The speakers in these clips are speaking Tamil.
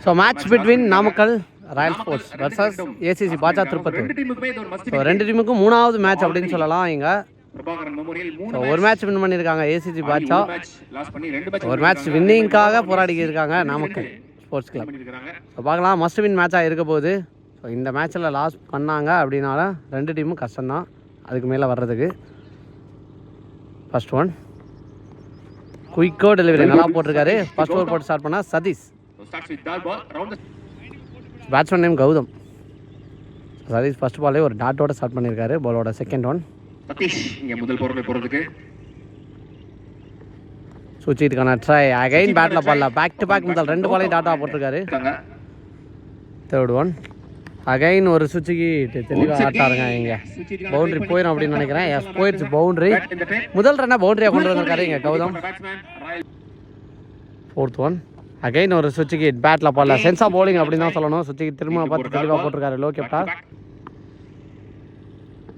So match between Namakkal Royal sports versus ACC பாஜா திருப்பத்தூர். ஸோ ரெண்டு டீமுக்கும் மூணாவது மேட்ச் அப்படின்னு சொல்லலாம். இங்கே ஸோ ஒரு மேட்ச் வின் பண்ணியிருக்காங்க ஏசிசி பாஜா, ஒரு மேட்ச் வின்னிங்காக போராடி இருக்காங்க நாமக்கல் ஸ்போர்ட்ஸ் கிளப். ஸோ பார்க்கலாம், மஸ்ட் வின் மேட்சாக இருக்க போகுது. ஸோ இந்த மேட்ச்சில் லாஸ் பண்ணாங்க அப்படின்னால ரெண்டு டீமும் கஷ்டம்தான் அதுக்கு மேலே வர்றதுக்கு. ஃபர்ஸ்ட் ஒன் குயிக்கோ டெலிவரி நல்லா போட்டிருக்காரு. ஃபர்ஸ்ட் ஓவர் போட்டு ஸ்டார்ட் பண்ணால் Satish. Batsman name Gautam. Satish first பாலே ஒரு டாட்டோட ஸ்டார்ட் பண்ணியிருக்காரு. பாலோட செகண்ட் ஒன் சுச்சிட்டுக்கான ட்ரை அகைன் பேட்டில் பால்ல பேக் டு பேக் முதல் ரெண்டு பாலையும் டாட்டா போட்டிருக்காரு. தேர்ட் ஒன் அகைன் ஒரு சுச்சிக்கு தெளிவாக ஆட்டாருங்க. இங்கே பவுண்டரி போயிடும் அப்படின்னு நினைக்கிறேன். எஸ் போயிடுச்சு பவுண்டரி. முதல் ரன்னை பவுண்டரியாக கொண்டு வந்திருக்காரு இங்கே கௌதம். ஃபோர்த் ஒன் அகைன் ஒரு சுச்சிக்கு பேட்டில் பால்ல சென்ஸா பவுலிங் அப்படின்னு தான் சொல்லணும். சுச்சிக்கு திரும்ப பார்த்து தெளிவாக போட்டிருக்காரு லோ கேப்டா.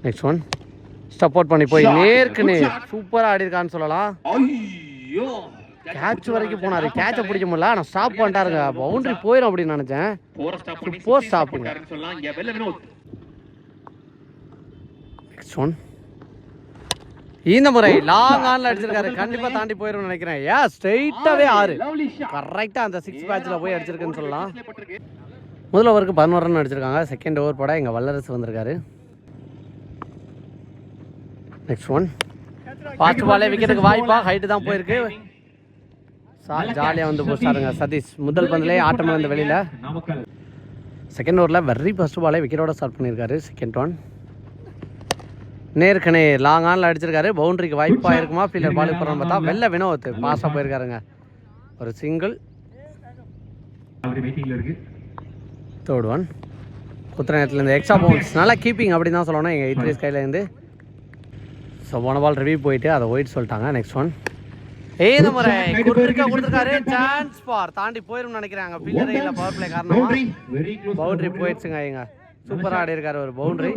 நெக்ஸ்ட் ஒன் சப்போர்ட் பண்ணி போய் நேருக்கு நேர் சூப்பராக ஆடிருக்கான்னு சொல்லலாம். கேட்ச் வரைக்கும் போனாரு, கேட்சை பிடிக்க முடியல, ஆனால் ஸ்டாப் பண்ணிட்டாருங்க. பவுண்டரி போயிடும் அப்படின்னு நினைச்சேன். போஸ்ட் ஸ்டாப்புங்க. நெக்ஸ்ட் ஒன் இந்த முறை லாங் ஆன்ல அடிச்சிருக்காரு. கண்டிப்பா தாண்டி போயிடும் நினைக்கிறேன். ஸ்ட்ரைட்டாவே 6 கரெக்டா அந்த 6 பேட்ச்ல போய் அடிச்சிருக்குன்னு சொல்லலாம். முதல் ஓவருக்கு 11 ரன் அடிச்சிருக்காங்க. செகண்ட் ஓவர் போட இங்க வல்லரசு வந்திருக்காரு. நெக்ஸ்ட் ஒன் ஃபாஸ்ட் பாலே விக்கெட்டுக்கு வாய்ப்பா ஹைட்டு தான் போயிருக்கு. ஜாலியாக வந்து போஸ்டாருங்க சதீஷ். முதல் பந்திலே ஆட்டம் இழந்த வெளியில. செகண்ட் ஓவரில் வெரி ஃபர்ஸ்ட் பாலே விக்கெட்டோட ஸ்டார்ட் பண்ணியிருக்காரு. செகண்ட் ஒன் நேர்கனே லாங் ஆனில் அடிச்சிருக்காரு. பவுண்டரிக்கு வாய்ப்பாக இருக்குமா ஃபீல்டர் பாலுக்கு போகிறோன்னு பார்த்தா வெள்ளை வினோத் பாஸாக போயிருக்காருங்க. ஒரு சிங்கிள். தேர்ட் ஒன் குத்துற நேரத்துலேருந்து எக்ஸ்ட்ரா பவுன்ஸ் நல்லா கீப்பிங் அப்படின்னு தான் சொல்லணும் எங்கள் இத்ரீஸ் கையிலேருந்து. ஸோ போன பால் ரிவ்யூ போயிட்டு அதை ஒயிட் சொல்லிட்டாங்க. நெக்ஸ்ட் ஒன் இந்த முறை கொடுத்துருக்காரு. சான்ஸ் ஃபார் தாண்டி போயிடும் நினைக்கிறாங்க. ஃபீல்டரே இல்லை பவர் பிளே காரணமா பவுண்டரி போயிடுச்சுங்க. இங்க சூப்பராக ஆடி இருக்காரு ஒரு பவுண்டரி.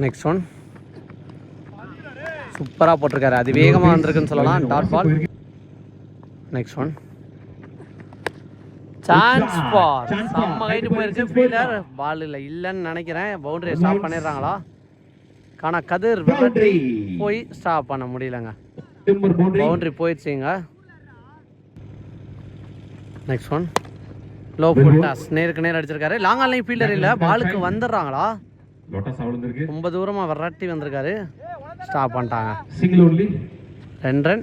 நெக்ஸ்ட் ஒன் சூப்பராக போட்டிருக்காரு. அது வேகமாக வந்திருக்குன்னு சொல்லலாம். Dot ball. Next one chance for செம்ம ஹைட்டு போயிருக்கு. ஃபீல்டர் பால் இல்லைன்னு நினைக்கிறேன். பவுண்டரியை ஸ்டாப் பண்ணிடுறாங்களா? ஆனால் கதிர் போய் ஸ்டாப் பண்ண முடியலங்க. பவுண்டரி போயிடுச்சுங்க. Next one low full toss நேருக்கு நேர் அடிச்சிருக்காரு. லாங் ஆன்லைன் ஃபீல்டர் இல்லை, பாலுக்கு வந்துடுறாங்களா? ரொம்ப தூரமாக விரட்டி வந்திருக்காரு. ஸ்டாப் பண்ணிட்டாங்க. 2 ரன்.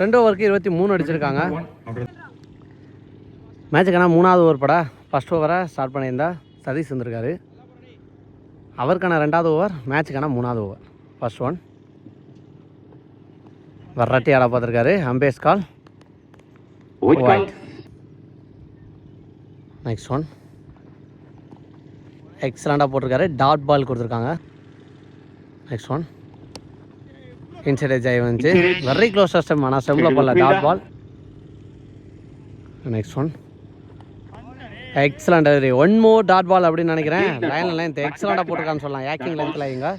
2 ஓவருக்கு 23 அடிச்சிருக்காங்க. மேட்சுக்கான 3வது ஓவர் பட ஃபர்ஸ்ட் ஓவரை ஸ்டார்ட் பண்ணியிருந்தா சதீஷ் வந்திருக்காரு. அவருக்கான 2வது ஓவர், மேட்சுக்கான 3வது ஓவர். ஃபர்ஸ்ட் ஒன் வரட்டி ஆட பார்த்துருக்காரு. Umpire's call wide. Next one எக்ஸலண்டாக போட்டிருக்காரு. டாட் பால் கொடுத்துருக்காங்க. நெக்ஸ்ட் ஒன் இன்சைட் எட்ஜ் ஆகி வந்துச்சு. வெரி க்ளோஸ் ஸ்டெம், ஆனால் ஸ்டெம்மில் போடல. Dot ball. Next one excellent delivery. 1 more dot ball அப்படின்னு நினைக்கிறேன். லைன் எக்ஸலண்டாக போட்டிருக்கான்னு சொல்லலாம். ஏக்கிங் லென்த்தில் இங்கே.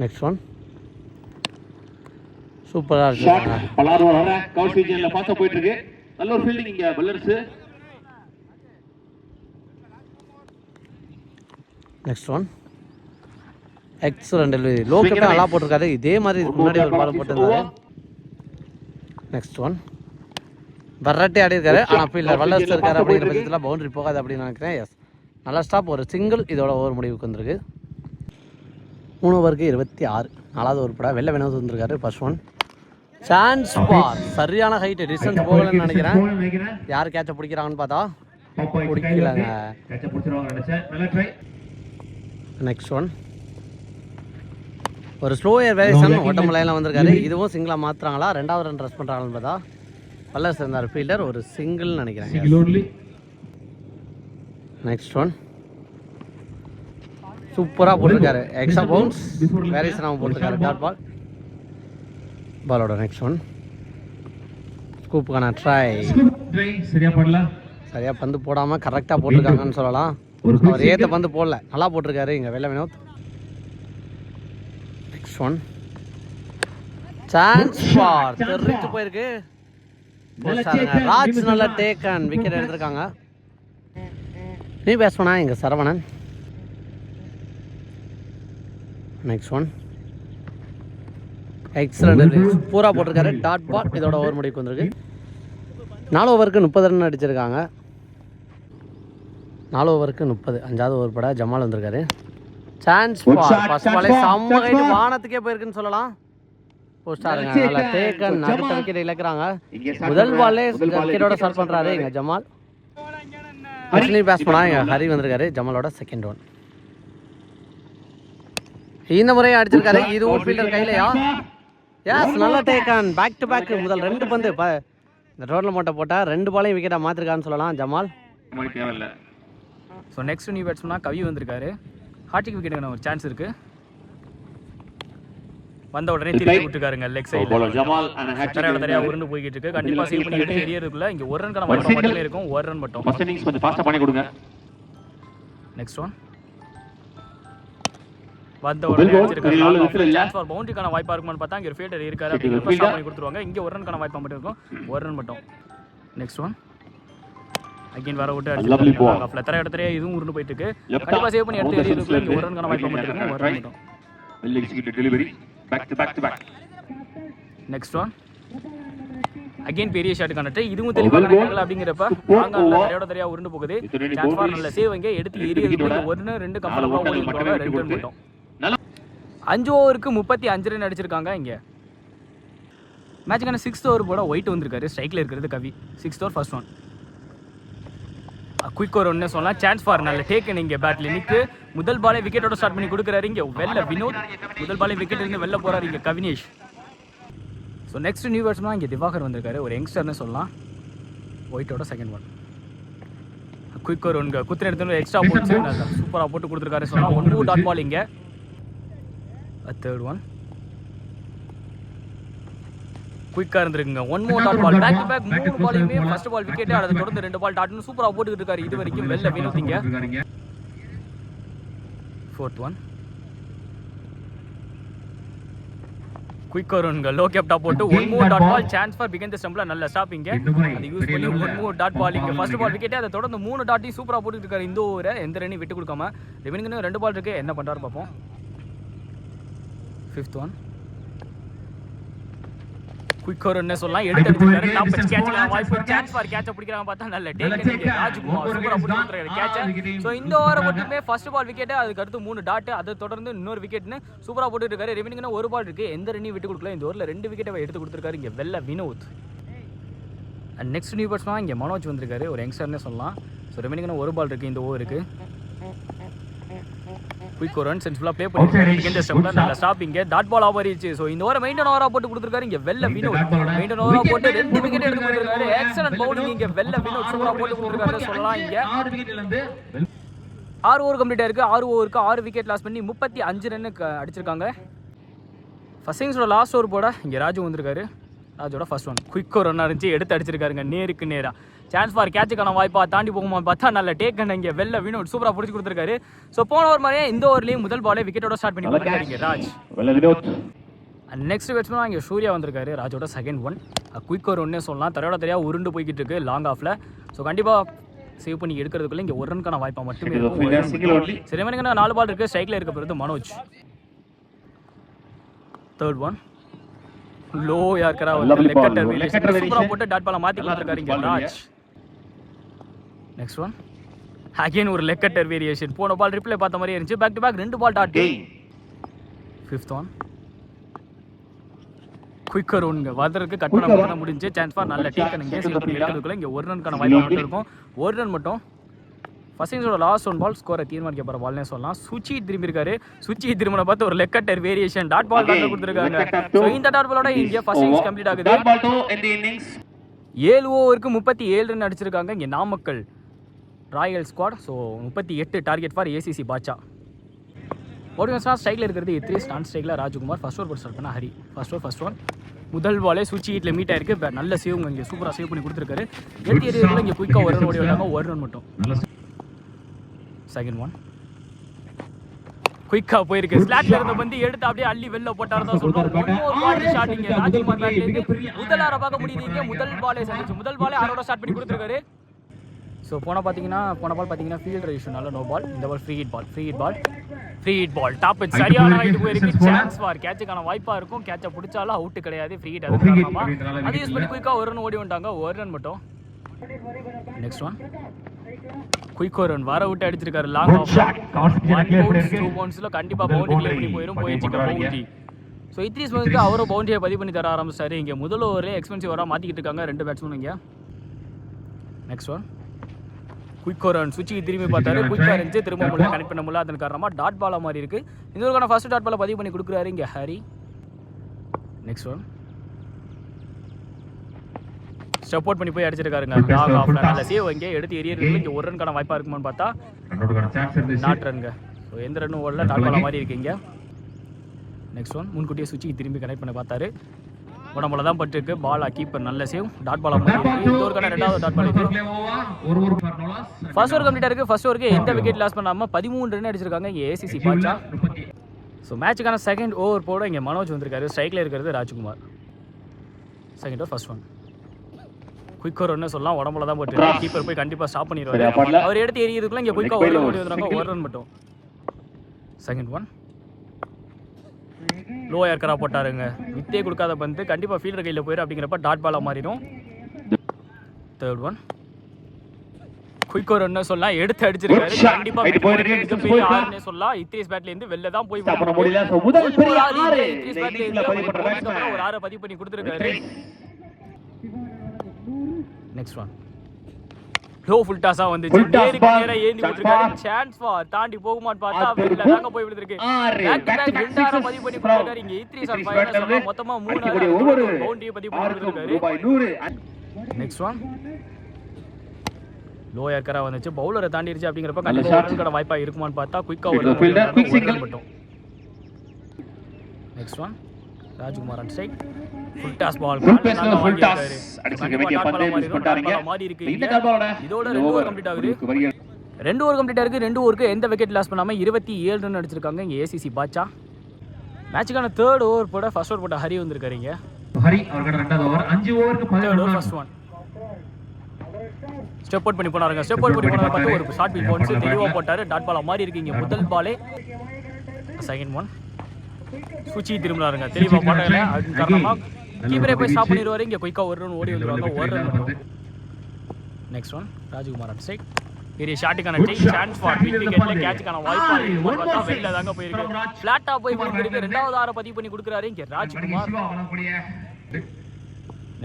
நெக்ஸ்ட் ஒன் சூப்பராக இருக்கு. Next one excellent delivery. Low captain நல்லா போட்டிருக்காரு. இதே மாதிரி முன்னாடி ஒரு பால் போட்டிருந்தாரு. நெக்ஸ்ட் ஒன் வரட்டி ஆடி இருக்காரு. ஆனால் ஃபீல்டர் வல்லரசு இருக்காரு அப்படிங்கிற பட்சத்தில் பவுண்டரி போகாது அப்படின்னு நினைக்கிறேன். எஸ் நல்லா ஸ்டாப். ஒரு சிங்கிள் இதோட ஓவர் முடிவுக்கு வந்திருக்கு. 3 ஓவருக்கு 26. 4வது ஓவர் பட வெள்ளை வினோத் வந்திருக்காரு. ஃபர்ஸ்ட் ஒன் சான்ஸ் ஃபார் சரியான ஹைட்டு டிஸ்டன்ஸ் போகலன்னு நினைக்கிறேன். யார் கேட்சை பிடிக்கிறாங்கன்னு பார்த்தா பிடிக்கலங்க. நெக்ஸ்ட் ஒன் ஒரு ஸ்லோ ஏர் வேரியேஷன் ஓட்டமலையெல்லாம் வந்திருக்காரு. இதுவும் சிங்கிளாக மாற்றுறாங்களா? 2வது ரன் ரஸ் பண்ணுறாங்கன்னு பார்த்தா வல்லரசு இருந்தார் ஃபீல்டர். ஒரு சிங்கிள் நினைக்கிறேன். நெக்ஸ்ட் ஒன் சூப்பராக போட்டிருக்காரு. எக்ஸ்ட்ரா பவுன்ஸ் வேரியேஷனாக போட்டிருக்காரு. Dot ball. பாலோட நெக்ஸ்ட் ஒன் ஸ்கூப்புக்கான ட்ரை. சரியாக பந்து போடாமல் கரெக்டாக போட்டிருக்காங்கன்னு சொல்லலாம். அவர் ஏற்ற பந்து போடல, நல்லா போட்டிருக்காரு இங்கே வெள்ளை Vinod. Next one chance for தெரிஞ்சு போயிருக்கு. ராஜ் நல்ல டேக்கன் விக்கெட் எடுத்திருக்காங்க. நீ பேசுவனா இங்க சரவணன். நெக்ஸ்ட் ஒன் எக்ஸலண்ட் பூரா போட்டிருக்காரு. டாட் பால் இதோட ஓவர் முடிவுக்கு வந்திருக்கு. 4 ஓவருக்கு 30 ரன் அடிச்சிருக்காங்க. 4 ஓவருக்கு 30. 5வது ஓவர் பட ஜமால் வந்திருக்காரு. சான்ஸ் ஃபர்ஸ்ட் பாலே செம்ம கைட்டு வானத்துக்கே போயிருக்குன்னு சொல்லலாம். போஸ்டாருங்க நல்ல டேக்கன். அடுத்த விக்கெட் இழக்கிறாங்க. முதல் பாலே விக்கெட்டோட ஸ்டார்ட் பண்றாரு இங்க ஜமால். ஆக்சுவலி பேஸ் பண்ணா இங்க ஹரி வந்திருக்காரு. ஜமாலோட செகண்ட் ஒன். இந்த முறையை அடிச்சிருக்காரு. இதுவும் ஃபீல்டர் கையிலையா? எஸ் நல்ல டேக்கன். பேக் டு பேக் முதல் 2 பந்து இந்த ரோட்ல மட்டும் போட்டா 2 பாலையும் விக்கெட்டா மாத்திருக்கான்னு சொல்லலாம் ஜமால். ஸோ நெக்ஸ்ட் நியூ பேட்ஸ்மனா கவி வந்திருக்காரு. ஹார்டிக் விக்கெட்டுக்கான ஒரு சான்ஸ் இருக்கு. வந்த உடனே திருப்பி விட்டுருக்காருங்க லெக் சைடில். நிறையா உருண்டு போய்கிட்டு இருக்கு. கண்டிப்பாக சேவ் பண்ணி எடுத்து எரியறதுக்குள்ள இங்கே 1 ரன்கான வாய்ப்பு மட்டுமே இருக்கும். 1 ரன் மட்டும். நெக்ஸ்ட் ஒன் வந்த உடனே அடிச்சிருக்காரு. சான்ஸ் ஃபார் பவுண்டரிக்கான வாய்ப்பா இருக்குமான்னு பார்த்தா இங்க ஒரு ஃபீல்டர் இருக்காரு. அப்படிங்கிறப்ப ஸ்டாப் பண்ணி கொடுத்துருவாங்க. இங்க 1 ரன்கான வாய்ப்பா மட்டும் இருக்கும். 1 ரன் மட்டும். நெக்ஸ்ட் ஒன் அகைன் வர விட்டு அடிச்சிருக்காங்க. தர இடத்துல இதுவும் உருண்டு போயிட்டு இருக்கு. கண்டிப்பா சேவ் பண்ணி எடுத்து எரியறதுக்குள்ள இங்க 1 ரன்கான வாய்ப்பா மட்டும் இருக்கும். 1 ரன் மட்டும். well executed delivery back to back. next one again பெரிய ஷாட் கனெக்ட். இதுவும் தெளிவா கனெக்ட் அப்படிங்கறப்ப வாங்கல தரையோட தரையா உருண்டு போகுது. சான்ஸ் ஃபார் நல்ல சேவ் இங்க எடுத்து எரியறதுக்கு 1 2 கம்பலமா ஓடி போறாங்க. 2 ரன் மட்டும். 5 ஓவருக்கு 35 ரன் அடிச்சிருக்காங்க. இங்க மேட்ச்க்கான 6th ஓவர் போட ஒயிட் வந்திருக்காரு. ஸ்ட்ரைக்ல இருக்கிறது கவி. 6th over first one. Quick over ஒன்னு சொல்லலாம். சான்ஸ் ஃபார் நல்ல டேக்கன். இங்க பேட்ல நிக்கு முதல் பாலே விக்கெட்டோட ஸ்டார்ட் பண்ணி கொடுக்குறாரு. இங்க வெல்ல வினோத் முதல் பாலே விக்கெட் இருந்து வெளில போறாரு. இங்க Kavinesh. So next new batsman இங்கே திவாகர் வந்திருக்காரு. ஒரு யங்ஸ்டர்னு சொல்லலாம். ஒயிட்டோட செகண்ட் ஒன். குயிக் ஓவர் ஒன்று குத்துற எடுத்து எக்ஸ்ட்ரா போட்டு நல்லா சூப்பராக போட்டு கொடுத்துருக்காரு சொல்லலாம். 1 டாட் பால் இங்கே. தேர்ட் ஒன் குயிக்காக இருந்திருக்குங்க. 1 more dot ball. Back to back 3 பாலையுமே ஃபர்ஸ்ட் பால் விக்கெட். அதை தொடர்ந்து 2 பால் டாட்னு சூப்பராக போட்டுக்கிட்டு இருக்காரு. இது வரைக்கும் வெளில வினோத் இங்க. Fourth one quick over low gap top போட்டு 1 more dot ball. Chance for பிகன் தி ஸ்டம்பில் நல்ல ஸ்டாப்பிங்க. அது யூஸ் பண்ணி 1 more டாட் பால் இங்கே ஃபர்ஸ்ட் பால் விக்கெட்டே. அதை தொடர்ந்து 3 டாட்டையும் சூப்பராக போட்டுக்கிட்டு இருக்காரு. இந்த ஓவரை எந்த ரன்னையும் விட்டு கொடுக்காம. ரிமைனிங் 2 பால் இருக்கு. என்ன பண்ணுறாரு பார்ப்போம். ஃபிஃப்த் ஒன் குயிக் ஓவர் என்ன சொல்லலாம். எடுத்து எடுத்துக்காரு. டாப் பஞ்ச் கேட்ச்க்கான வாய்ப்பு. சான்ஸ் ஃபார் கேட்ச பிடிக்கிறாங்க பார்த்தா நல்ல டேக்கன். ராஜ்குமார் சூப்பரா பிடிச்சிருக்காரு கேட்ச. சோ இந்த ஓவரை மட்டுமே ஃபர்ஸ்ட் பால் விக்கெட். அதுக்கு அடுத்து 3 டாட். அதை தொடர்ந்து இன்னொரு விக்கெட்னு சூப்பரா போட்டுட்டு இருக்காரு. ரிமைனிங் 1 பால் இருக்கு. எந்த ரன்னையும் விட்டு கொடுக்கல. இந்த ஓவரில் 2 விக்கெட்டை எடுத்து கொடுத்துருக்காரு. இங்க வெல்ல Vinod. And next new batsman இங்கே மனோஜ் வந்திருக்காரு. ஒரு யங்ஸ்டர்னே சொல்லலாம். ஸோ ரிமைனிங் 1 பால் இருக்கு இந்த ஓவருக்கு. குயிக் ஓவர் சென்ஸ்ஃபுல்லா ப்ளே பண்ணிருக்காரு. இந்த ஸ்டெப்ல நல்ல ஸ்டாப்பிங். டாட் பால் ஆவரிச்சு. சோ இந்த ஓவரை மெயின்டைன் ஓவரா போட்டு கொடுத்துருக்காரு. இங்க வெல்ல வினோத் மெயின்டைன் ஓவரா போட்டு 2 விக்கெட் எடுத்து கொடுத்துருக்காரு. Excellent bowling. இங்க வெல்ல வினோத் சூப்பரா போட்டு கொடுத்துருக்காரு சொல்லலாம். இங்க 6 ஓவர் கம்ப்ளீட் ஆயிருக்கு. 6 ஓவருக்கு 6 விக்கெட் லாஸ் பண்ணி 35 ரன் அடிச்சிருக்காங்க. ஃபர்ஸ்ட் இன்னிங்ஸோட லாஸ்ட் ஓவர் போட இங்க ராஜு வந்திருக்காரு. ராஜோட first one quick over run இருந்துச்சு. எடுத்து அடிச்சிருக்காருங்க நேருக்கு நேரா. சான்ஸ் ஃபார் கேட்சுக்கான வாய்ப்பா தாண்டி போகுமா பார்த்தா நல்ல டேக்கன். இங்கே வெல்ல வினோத் சூப்பராக பிடிச்சி கொடுத்துருக்காரு. ஸோ போன ஓவர் மாதிரியே இந்த ஓவர்லேயும் முதல் பாலே விக்கெட்டோட ஸ்டார்ட் பண்ணி கொடுத்துருக்காரு ராஜ். நெக்ஸ்ட் பேட்ஸ்மேன் இங்கே சூர்யா வந்திருக்காரு. ராஜோட செகண்ட் ஒன். குயிக் ஓவர் ஒன்னே சொல்லலாம். தரையா உருண்டு போய்கிட்டு இருக்கு லாங் ஆஃப்ல. ஸோ கண்டிப்பாக சேவ் பண்ணி எடுக்கிறதுக்குள்ள இங்கே 1 ரன்கான வாய்ப்பா மட்டுமே இருக்கும். சரி மணிக்கு 4 பால் இருக்கு. ஸ்ட்ரைக்ல இருக்க போகிறது மனோஜ். தேர்ட் ஒன் லோ யாருக்கா சூப்பராக போட்டு டாட் பாலை மாற்றி கொடுத்துருக்காரு இங்கே ராஜ். நெக்ஸ்ட் ஒன் அகைன் ஒரு லெக் கட்டர் வேரியேஷன். போன பால் ரிப்ளை பார்த்த மாதிரி இருந்துச்சு. Back to back 2 ball dot. Fifth one quicker ஒன்ங்க வதருக்கு கட் பண்ண முடிஞ்சு. சான்ஸ் ஃபார் நல்ல டேக்கன். இங்கே சேவ் பண்ணி எடுக்கிறதுக்குள்ள இங்கே 1 ரன்கான வாய்ப்பு மட்டும் இருக்கும். 1 ரன் மட்டும். ஃபர்ஸ்ட் இன்னிங்ஸோட லாஸ்ட் 1 பால் ஸ்கோரை தீர்மானிக்க போகிற பால்னே சொல்லலாம். சுச்சி திரும்பி இருக்காரு. சுச்சி திரும்பின பார்த்து ஒரு leg cutter variation dot ball dot கொடுத்துருக்காங்க. ஸோ இந்த டாட் பாலோட இங்கே ஃபர்ஸ்ட் இன்னிங்ஸ் கம்ப்ளீட் ஆகுது. 7 ஓவருக்கு 37 ரன் அடிச்சிருக்காங்க இங்கே Namakkal royal squad. So 38 target for ACC Baasha. ஓடிவன்ஸ்னா ஸ்ட்ரைக்கில் இருக்கிறது 3 ஸ்டாண்ட் ஸ்ட்ரைக்கில் ராஜ்குமார். ஃபர்ஸ்ட் ஓவர் போட்டு ஸ்டார்ட் பண்ண ஹரி. ஃபர்ஸ்ட் ஒன் முதல் பாலே சுச்சி ஹீட்டில் மீட் ஆயிருக்கு. நல்ல சேவ் இங்கே சூப்பராக சேவ் பண்ணி கொடுத்துருக்காரு. எடுத்து எரியத்தில் இங்கே குயிக்காக 1 ரன் ஓடி வந்தாங்க. 1 ரன் மட்டும். செகண்ட் ஒன் குயிக்கா போயிருக்கு. ஸ்லாட்ல இருந்த பந்து எடுத்து அப்படியே அள்ளி வெளில போட்டாரு தான் சொல்றோம். இன்னொரு பாடி ஷாட் இங்க ராஜ்குமார் பேட்ல இருந்து முதல் ஆற பார்க்க முடியுது. இங்க முதல் பாலே சந்திச்சு முதல் பாலே ஆரோட ஸ்டார்ட் பண்ணி கொடுத்துருக்காரு. ஸோ போன பால் பார்த்தீங்கன்னா ஃபீல்டர் இஷ்யூனால நோ பால். இந்த ball free hit ball top hit சரியான ஹைட் போயிருக்கு. சான்ஸ் ஃபார் கேட்சுக்கான வாய்ப்பா இருக்கும். கேட்சை பிடிச்சாலும் அவுட் கிடையாது. ஃப்ரீ ஹிட் அது காரணமா அது யூஸ் பண்ணி குயிக்கா ஒரு ரன் ஓடி வந்துட்டாங்க. ஒரு ரன் மட்டும். நெக்ஸ்ட் ஒன் குயிக் ஒரு ரன் வர விட்டு அடிச்சிருக்காரு. லாங் ஆஃப் 2 பவுன்ஸ்ல கண்டிப்பா பவுண்டரி எப்படி போயிடுச்சு பவுண்டரி. ஸோ இத்ரீஸ் வந்து அவரும் பவுண்டரியை பதிவு பண்ணி தர ஆரம்பிச்சாரு. இங்கே முதல் ஓவரே எக்ஸ்பென்சிவ் ஓவராக மாற்றிக்கிட்டு இருக்காங்க 2 பேட்ஸ்மேன் இங்கே. நெக்ஸ்ட் ஒன் குயிக் ஒரு ரன் சுவிட்சுக்கு திரும்பி பார்த்தாரு. குயிக்காக இருந்துச்சு திரும்ப முடியல கனெக்ட் பண்ண முடியல. அதன் காரணமாக டாட் பாலாக மாதிரி இருக்குது. இந்த ஒருக்கான ஃபர்ஸ்ட் டாட் பாலை பதிவு பண்ணி கொடுக்குறாரு இங்கே ஹரி. நெக்ஸ்ட் ஒன் சப்போர்ட் பண்ணி போய் அடிச்சிருக்காருங்க. லாங் ஆஃப் நல்ல சேவ் இங்கே எடுத்து எரியறதுக்கு இங்கே ஒரு ரன்கான வாய்ப்பாக இருக்குமான்னு பார்த்தா நாட் ரன்ங்க. ஸோ எந்த ரன்னும் ஓடல. டாட் பாலா மாதிரி இருக்கீங்க. நெக்ஸ்ட் ஒன் முன்கூட்டியே சுவிட்சுக்கு திரும்பி கனெக்ட் பண்ணி பார்த்தாரு. உடம்புல தான் பட்டுருக்கு. பாலா கீப்பர் நல்ல சேவ். டாட் பாலா மாதிரி இருக்கு. இந்த ஓவருக்கான 2வது டாட் பால் இது. ஃபர்ஸ்ட் ஓவர் கம்ப்ளீட்டாக இருக்குது. ஃபர்ஸ்ட் ஓவருக்கு எந்த விக்கெட் லாஸ் பண்ணாமல் 13 ரன் அடிச்சிருக்காங்க இங்கே ஏசிசி பாட்சா. ஸோ மேட்சுக்கான செகண்ட் ஓவர் போட இங்கே மனோஜ் வந்திருக்காரு. ஸ்ட்ரைக்கில் இருக்கிறது Rajkumar. Second over first one quick ஒரு ரன் சொல்லலாம். உடம்புல தான் போட்டு கீப்பர் போய் கண்டிப்பாக ஸ்டாப் பண்ணிடுவாரு. அவர் எடுத்து எரியதுக்குள்ள இங்கே குயிக்காக ஒரு ரன் ஓடி வந்துடுறாங்க. ஒரு ரன் மட்டும். செகண்ட் ஒன் லோ ஏர்க்கரா போட்டாருங்க. வித்தே கொடுக்காத பந்து கண்டிப்பாக ஃபீல்டர் கையில் போயிடும். அப்படிங்கிறப்ப டாட் பாலாக மாறிடும். தேர்ட் ஒன் குயிக் ஒரு ரன் சொல்லலாம். எடுத்து அடிச்சிருக்காரு. கண்டிப்பாக ஆறுனே சொல்லலாம். இத்ரீஸ் பேட்லேருந்து வெளில தான் போய் ஒரு 6 பதிவு பண்ணி கொடுத்துருக்காரு. நெக்ஸ்ட் ஒன் லோ ஃபுல் டாஸா வந்துச்சு. நேருக்கு நேரா ஏந்தி விட்டுருக்காரு. சான்ஸ் ஃபார் தாண்டி போகுமான்னு பார்த்தா வெளில தாங்க போய் விழுந்திருக்கு. பேக் டு பேக் 2 ஆற பதிவு பண்ணி கொடுத்திருக்காரு. இங்க இத்ரீஸ் ஆன் ஃபைனல் சொல்ல மொத்தமா 3 பவுண்டரி பதிவு பண்ணி கொடுத்திருக்காரு. நெக்ஸ்ட் ஒன் லோ ஏர்க்கரா வந்துச்சு. பவுலரை தாண்டிடுச்சு. அப்படிங்கிறப்ப கண்டிப்பா ஒரு ரன் வாய்ப்பா இருக்குமான்னு பார்த்தா குயிக்கா ஒரு ரன் மட்டும். Next one Rajkumar on strike full toss ball full toss அடிச்சிருக்க வேண்டிய பந்து மிஸ் பண்ணிட்டாங்க. இந்த டாட் பாலோட இதோட 2 ஓவர் கம்ப்ளீட் ஆகுது. 2 ஓவர் கம்ப்ளீட் ஆயிருக்கு. 2 ஓவருக்கு எந்த விக்கெட் லாஸ் பண்ணாம 27 ரன் அடிச்சிருக்காங்க இங்க ஏசிசி பாட்சா. மேட்சுக்கான 3rd ஓவர் போட ஃபர்ஸ்ட் ஓவர் போட்ட ஹரி வந்திருக்காரு இங்க. ஹரி அவரோட 2வது ஓவர் 5 ஓவருக்கு 3rd over first one step out பண்ணி போனாருங்க. ஸ்டெப் அவுட் பண்ணி போனத பார்த்து ஒரு ஷார்ட் பில் பவுன்ஸ் தெளிவா போட்டாரு. டாட் பாலா மாதிரி இருக்கு இங்க முதல் பாலே. செகண்ட் ஒன் சுச்சி திரும்பலாருங்க. தெளிவா போட்டாங்க. அது காரணமா கீப்பரே போய் ஸ்டாப் பண்ணிடுவாரு. இங்கே குயிக்காக ஒரு ரன் ஓடி வந்துருவாங்க. ஒரு ரன் மட்டும். Next one Rajkumar at side பெரிய ஷாட்டுக்கான டேக் சான்ஸ் ஃபார் பிக் விக்கெட்ல கேட்சுக்கான வாய்ப்பு இருக்கு. பார்த்தா வெளில தாங்க போயிருக்கு. ஃபிளாட்டா போய் விழுந்திருக்கு. 2வது ஆற பதிவு பண்ணி கொடுக்குறாரு இங்கே ராஜ்குமார்.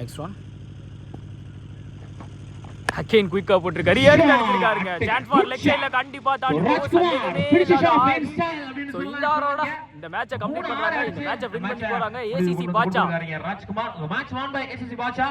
நெக்ஸ்ட் ஒன் அகைன் குயிக்கா போட்டுருக்காரு. ஏறி அடிச்சிருக்காருங்க. சான்ஸ் ஃபார் லெக் சைடுல கண்டிப்பா தாண்டி போகும். சோ இந்த ஆரோட இந்த மேட்சை கம்ப்ளீட் பண்றாங்க. இந்த மேட்சை வின் பண்ணி போறாங்க ACC Batcha. Rajkumar match won by ACC Basha.